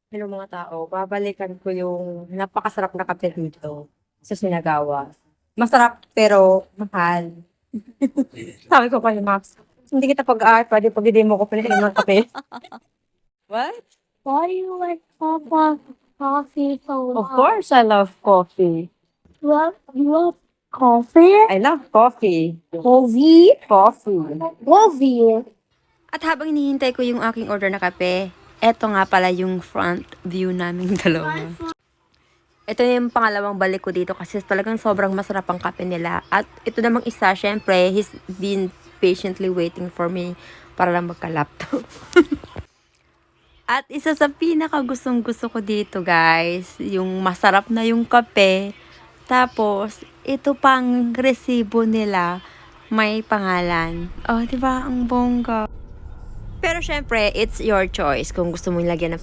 Hello mga tao, babalikan ko yung napakasarap na kape dito sa Sinagawa. Masarap pero mahal. Sabi ko kay Max, hindi kita pag-aart, pwede pag hindi mo ko pinainom ng kape. What? Why do you like coffee so Of much? course, I love coffee. You love coffee? I love coffee. Coffee? Coffee. Coffee. At habang hinihintay ko yung aking order na kape, eto nga pala yung front view naming dalawa. Ito na yung pangalawang balik ko dito kasi talagang sobrang masarap ang kape nila. At ito namang isa, syempre, he's been patiently waiting for me para lang magka-laptop. At isa sa pinaka gustong gusto ko dito, guys, yung masarap na yung kape. Tapos, ito pang resibo nila, may pangalan. Oh, di ba? Ang bongga. Pero syempre, it's your choice kung gusto mong lagyan ng